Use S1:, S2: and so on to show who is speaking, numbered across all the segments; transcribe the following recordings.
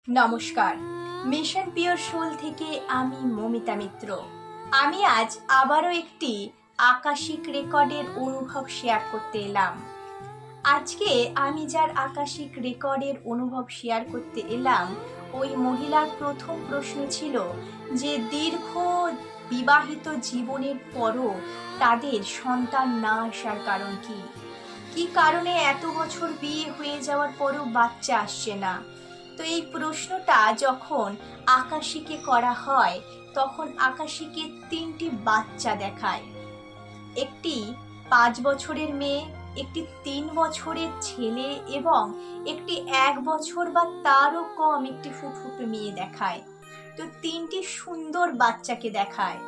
S1: নমস্কার। Mission pure soul থেকে আমি মমিতা মিত্র। আমি আজ আবারও একটি আকাশিক রেকর্ডের অনুভব শেয়ার করতে এলাম। আজকে আমি যার আকাশিক রেকর্ডের অনুভব শেয়ার করতে এলাম, ওই মহিলার প্রথম প্রশ্ন ছিল যে দীর্ঘ বিবাহিত জীবনের পরও তাদের সন্তান না আসার কারণ কি? কি কারণে এত বছর বিয়ে হয়ে যাওয়ার পরও বাচ্চা আসছে না? তো এই প্রশ্নটা যখন আকাশীকে করা হয়, তখন আকাশীকে 3টি বাচ্চা দেখায়। একটি 5 বছরের মেয়ে, একটি 3 বছরের ছেলে এবং একটি 1 বছর বা তারও কম একটি ফুটফুটে মেয়ে দেখায়। তো 3টি সুন্দর বাচ্চাকে দেখায়।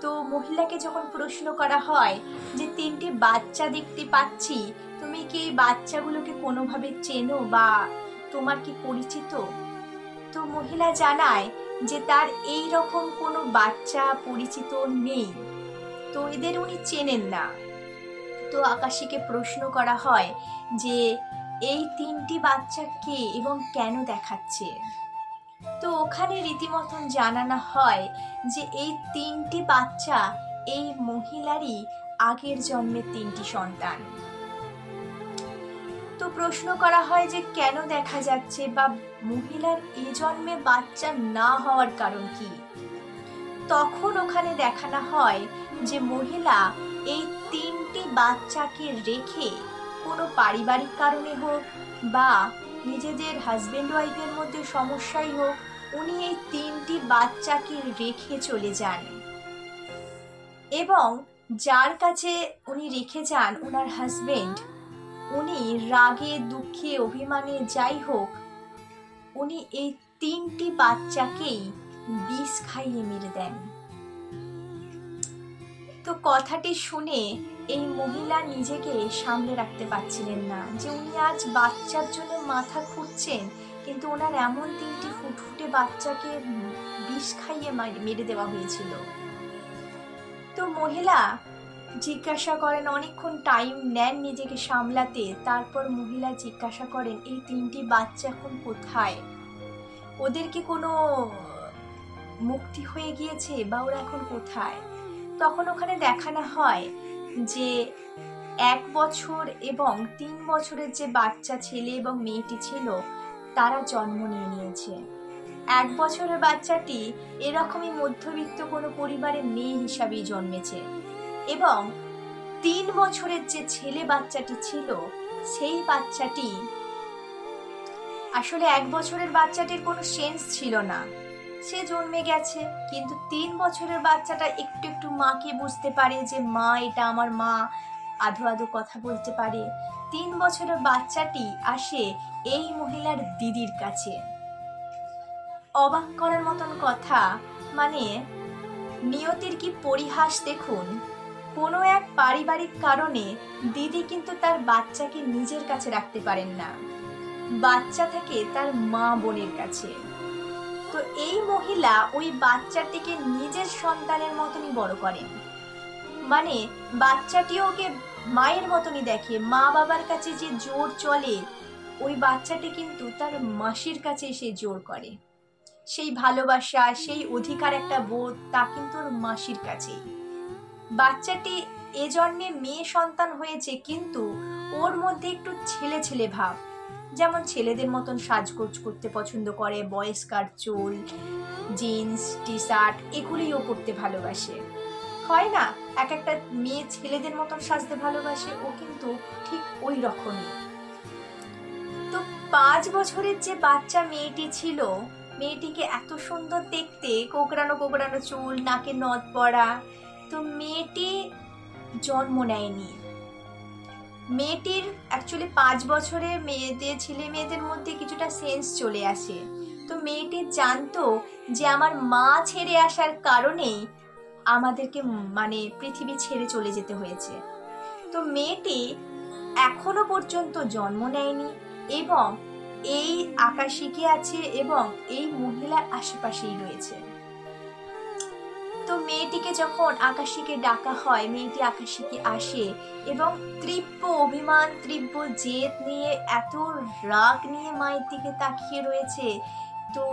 S1: তো মহিলাকে যখন প্রশ্ন করা হয় যে 3টি বাচ্চা দেখতে পাচ্ছি, তুমি কি এই বাচ্চাগুলোকে কোনোভাবে চেনো বা তোমার কি পরিচিত? তো মহিলা জানায় যে তার এই রকম কোনো বাচ্চা পরিচিত নেই, তো এদের উনি চেনেন না। তো আকাশীকে প্রশ্ন করা হয় যে এই 3টি বাচ্চা কে এবং কেন দেখাচ্ছে? তো ওখানে রীতিমতন জানানো হয় যে এই 3টি বাচ্চা এই মহিলারই আগের জন্মের 3টি সন্তান। তো প্রশ্ন করা হয় যে কেন দেখা যাচ্ছে বা মহিলার এ জন্মে বাচ্চা না হওয়ার কারণ কি? তখন ওখানে দেখানো হয় যে মহিলা এই 3টি বাচ্চাকে রেখে কোনো পারিবারিক কারণে হোক বা নিজেদের হাজবেন্ড ওয়াইফের মধ্যে সমস্যাই হোক, উনি এই 3টি বাচ্চাকে রেখে চলে যান এবং যার কাছে উনি রেখে যান ওনার হাজবেন্ড, উনি রাগে দুঃখে অভিমানে যাই হোক, উনি এই 3টি বাচ্চাকেই বিষ খাইয়ে মেরে দেন। তো কথাটি শুনে এই মহিলা নিজেকে সামলে রাখতে পারছিলেন না যে উনি আজ বাচ্চার জন্য মাথা খুঁড়ছেন, কিন্তু ওনার এমন 3টি ফুটফুটে বাচ্চাকে বিষ খাইয়ে মেরে দেওয়া হয়েছিল। তো মহিলা জিজ্ঞাসা করেন, অনেকক্ষণ টাইম নেন নিজেকে সামলাতে, তারপর মহিলা জিজ্ঞাসা করেন এই 3টি বাচ্চা এখন কোথায়? ওদের কি কোনো মুক্তি হয়ে গিয়েছে বা ওরা এখন কোথায়? তখন ওখানে দেখানো হয় যে 1 বছর এবং 3 বছরের যে বাচ্চা ছেলে এবং মেয়েটি ছিল তারা জন্ম নিয়েছে। 1 বছরের বাচ্চাটি এরকমই মধ্যবিত্ত কোনো পরিবারের মেয়ে হিসাবেই জন্মেছে এবং 3 বছরের যে ছেলে বাচ্চাটি ছিল সেই বাচ্চাটি আসলে 1 বছরের বাচ্চাটির কোনো সেন্স ছিল না, সে জন্মে গেছে, কিন্তু 3 বছরের বাচ্চাটা একটু একটু মাকে বুঝতে পারে যে মা এটা আমার মা, আধো আধো কথা বলতে পারে। 3 বছরের বাচ্চাটি আসে এই মহিলার দিদির কাছে। অবাক করার মতন কথা, মানে নিয়তির কি পরিহাস দেখুন। কোনো এক পারিবারিক কারণে দিদি কিন্তু তার বাচ্চাকে নিজের কাছে রাখতে পারেন না, বাচ্চা থাকে তার মা বোনের কাছে। তো এই মহিলা ওই বাচ্চাটিকে নিজের সন্তানের মতনই বড় করেন, মানে বাচ্চাটিও ওকে মায়ের মতনই দেখে। মা বাবার কাছে যে জোর চলে, ওই বাচ্চাটি কিন্তু তার মাসির কাছে এসে জোর করে। সেই ভালোবাসা, সেই অধিকার একটা বোধ, তা কিন্তু ওর মাসির কাছেই। বাচ্চাটি এ জন্মে মেয়ে সন্তান হয়েছে, কিন্তু ওর মধ্যে একটু ছেলে ছেলে ভাব, যেমন ছেলেদের মতন সাজগোজ করতে পছন্দ করে, বয়স্কার চুল, জিন্স, টি শার্ট এগুলিও পরতে ভালোবাসে। হয় না এক একটা মেয়ে ছেলেদের মতন সাজতে ভালোবাসে, ও কিন্তু ঠিক ওই রকমই। তো 5 বছরের যে বাচ্চা মেয়েটি ছিল, মেয়েটিকে এত সুন্দর দেখতে, কোকড়ানো কোকড়ানো চুল, নাকে নথ পড়া। তো মেয়েটি জন্ম নেয়নি। মেয়েটির অ্যাকচুয়ালি 5 বছরের মেয়েদের, ছেলে মেয়েদের মধ্যে কিছুটা সেন্স চলে আসে। তো মেয়েটি জানতো যে আমার মা ছেড়ে আসার কারণেই আমাদেরকে মানে পৃথিবী ছেড়ে চলে যেতে হয়েছে। তো মেয়েটি এখনো পর্যন্ত জন্ম নেয়নি এবং এই আকাশিকে আছে এবং এই মহিলার আশেপাশেই রয়েছে। তো মেয়েটিকে যখন আকাশীকে ডাকা হয়, মেয়েটি আকাশীকে আসে এবং তীব্র অভিমান, তীব্র জেদ নিয়ে, এত রাগ নিয়ে মায়ের দিকে তাকিয়ে রয়েছে। তো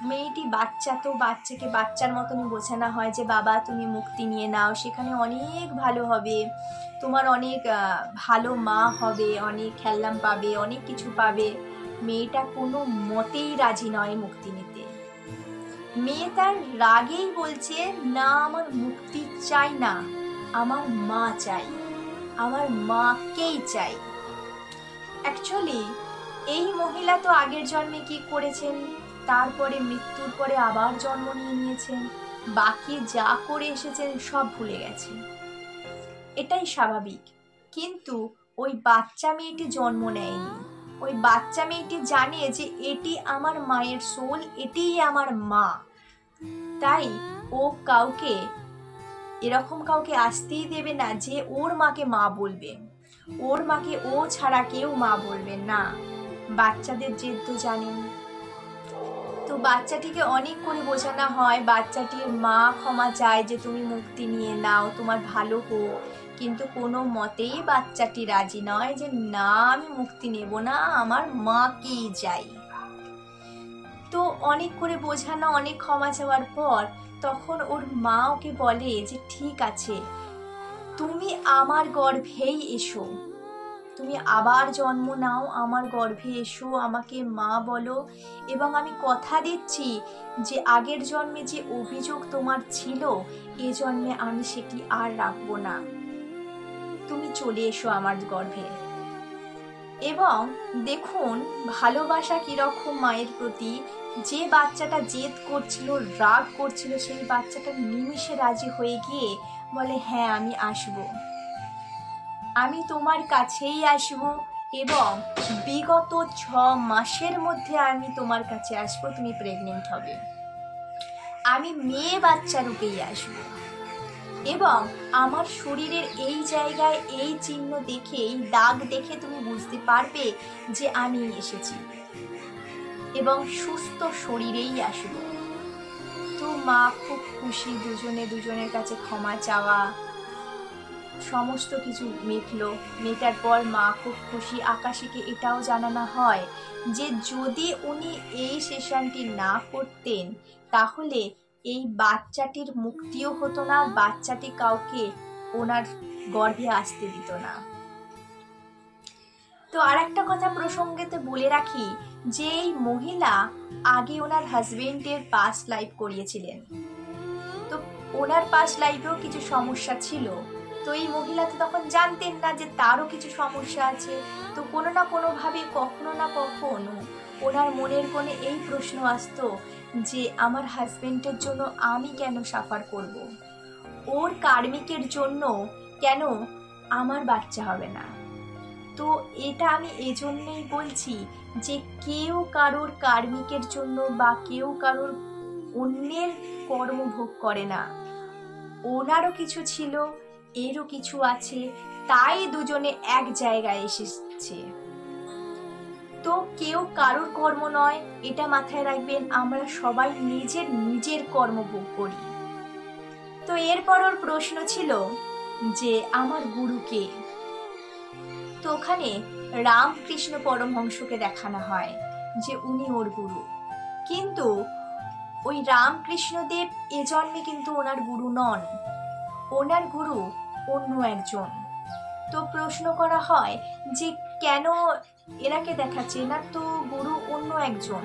S1: মেয়েটি বাচ্চা, তো বাচ্চাকে বাচ্চার মতনই বোঝানো হয় যে বাবা তুমি মুক্তি নিয়ে নাও, সেখানে অনেক ভালো হবে, তোমার অনেক ভালো মা হবে, অনেক খেলনাম পাবে, অনেক কিছু পাবে। মেয়েটা কোনো মতেই রাজি নয় মুক্তি নিতে। মেয়ে তার রাগেই বলছে, না আমার মুক্তি চাই না, আমার মা চাই, আমার মাকেই চাই। অ্যাকচুয়ালি এই মহিলা তো আগের জন্মে কি করেছেন, তারপরে মৃত্যুর পরে আবার জন্ম নিয়েছেন, বাকি যা করে এসেছেন সব ভুলে গেছেন, এটাই স্বাভাবিক। কিন্তু ওই বাচ্চা মেয়েটি জন্ম নেয়নি। ওই বাচ্চা মেয়েটি জানে যে এটি আমার মায়ের সোল, এটিই আমার মা। তাই ও এরকম কাউকে আসতেই দেবে না যে ওর মাকে মা বলবে, ওর মাকে ও ছাড়া কেউ মা বলবে না। বাচ্চাদের জেদ তো জানেন। তো বাচ্চাটিকে অনেক করে বোঝানো হয়, বাচ্চাটির মা ক্ষমা চায় যে তুমি মুক্তি নিয়ে নাও, তোমার ভালো হোক, কিন্তু কোনো মতেই বাচ্চাটি রাজি নয় যে না আমি মুক্তি নেব না, আমার মাকেই চাই। তো অনেক করে বোঝানো, অনেক ক্ষমা চাওয়ার পর তখন ওর মা ওকে বলে যে ঠিক আছে, তুমি আমার গর্ভেই এসো, তুমি আবার জন্ম নাও, আমার গর্ভে এসো, আমাকে মা বলো, এবং আমি কথা দিচ্ছি যে আগের জন্মে যে অভিযোগ তোমার ছিল এ জন্মে আমি সেটি আর রাখবো না, তুমি চলে এসো আমার গর্ভে। এবং দেখুন ভালোবাসা কিরকম মায়ের প্রতি। যে বাচ্চাটা জেদ করছিল, রাগ করছিল, সেই বাচ্চাটা নিমিষে রাজি হয়ে গিয়ে বলে হ্যাঁ আমি আসবো, আমি তোমার কাছেই আসব, এবং বিগত 6 মাসের মধ্যে আমি তোমার কাছে আসবো, তুমি প্রেগনেন্ট হবে, আমি মেয়ে বাচ্চা রূপেই আসব, এবং আমার শরীরের এই জায়গায় এই চিহ্ন দেখে, এই দাগ দেখে তুমি বুঝতে পারবে যে আমি এসেছি, এবং সুস্থ শরীরেই আসব। তো মা খুব খুশি, দুজনের কাছে ক্ষমা চাওয়া, সমস্ত কিছু মেটার পর মা খুব খুশি। আকাশীকে এটাও জানানো হয় যে যদি উনি এই সেশনটি না করতেন তাহলে এই বাচ্চাটির মুক্তিও হতো না, বাচ্চাটি কাউকে ওনার গর্ভে আসতে দিত না। তো আর একটা কথা প্রসঙ্গেতে বলে রাখি যে এই মহিলা আগে ওনার হাজবেন্ডের পাস্ট লাইফ করিয়েছিলেন, তো ওনার পাস্ট লাইফেও কিছু সমস্যা ছিল। তো এই মহিলা তো তখন জানতেন না যে তারও কিছু সমস্যা আছে। তো কোনো না কোনোভাবে কখনো না কখনো ওনার মনের কোণে এই প্রশ্ন আসতো যে আমার হাজবেন্ডের জন্য আমি কেন সাফার করব, ওর কার্মিকের জন্য কেন আমার বাচ্চা হবে না। তো এটা আমি এজন্যই বলছি যে কেউ কারোর কার্মিকের জন্য বা কেউ কারোর অন্যের কর্ম ভোগ করে না, ওনারও কিছু ছিল, এরও কিছু আছে, তাই দুজনে এক জায়গায় এসেছে। তো কেউ কারোর কর্ম নয়, এটা মাথায় রাখবেন, আমরা সবাই নিজের নিজের কর্ম ভোগ করি। তো এরপর ওর প্রশ্ন ছিল যে আমার গুরুকে। তো ওখানে রামকৃষ্ণ পরমহংসকে দেখানো হয় যে উনি ওর গুরু, কিন্তু ওই রামকৃষ্ণদেব এ জন্মে কিন্তু ওনার গুরু নন, ওনার গুরু অন্য একজন। তো প্রশ্ন করা হয় যে কেন এনাকে দেখাচ্ছে না, তো গুরু অন্য একজন।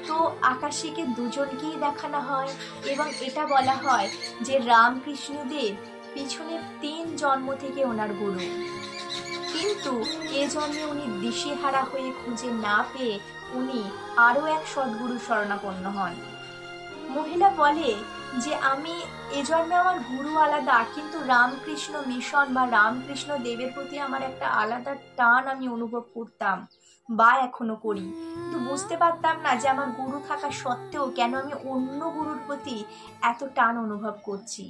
S1: তো আকাশীকে দুজনকেই দেখানো হয় এবং এটা বলা হয় যে রামকৃষ্ণদেব পিছনের 3 জন্ম থেকে ওনার গুরু, কিন্তু এ জন্মে উনি দিশেহারা হয়ে খুঁজে না পেয়ে উনি আরও এক সদ্গুরু শরণাপন্ন হন। মহিলা বলে যে আমি এ জন্মে আমার গুরু আলাদা, কিন্তু রামকৃষ্ণ মিশন বা রামকৃষ্ণ দেবের প্রতি আমার একটা আলাদা টান আমি অনুভব করতাম বা এখনো করি, কিন্তু বুঝতে পারতাম না যে আমার গুরু থাকা সত্ত্বেও কেন আমি অন্য গুরুর প্রতি এত টান অনুভব করছি।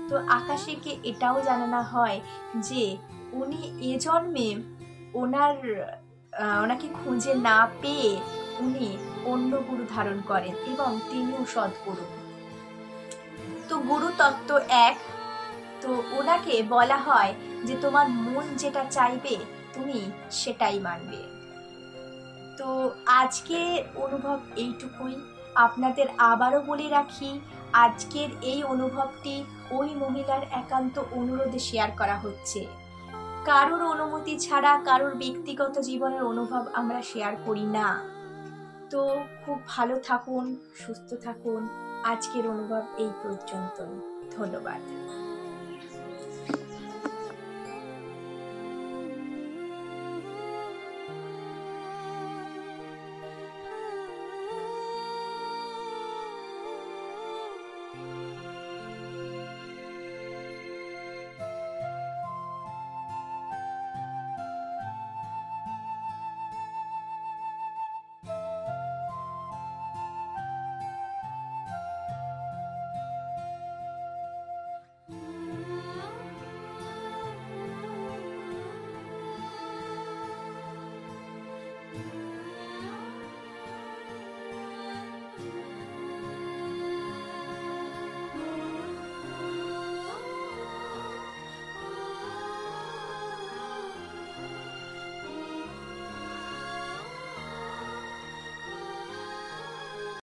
S1: তো আকাশীকে এটাও জানানো হয় যে উনি এ জন্মে ওনাকে খুঁজে না পেয়ে উনি অন্য গুরু ধারণ করেন এবং তিনিও সদ্গুরু। তো গুরু তত্ত্ব এক। তো ওনাকে বলা হয় যে তোমার মন যেটা চাইবে তুমি সেটাই মানবে। তো আজকে অনুভব এইটুকুই। আপনাদের আবারও বলে রাখি, আজকের এই অনুভবটি ওই মহিলার একান্ত অনুরোধে শেয়ার করা হচ্ছে। কারোর অনুমতি ছাড়া কারোর ব্যক্তিগত জীবনের অনুভব আমরা শেয়ার করি না। তো খুব ভালো থাকুন, সুস্থ থাকুন। আজকের অনুভব এই পর্যন্তই। ধন্যবাদ।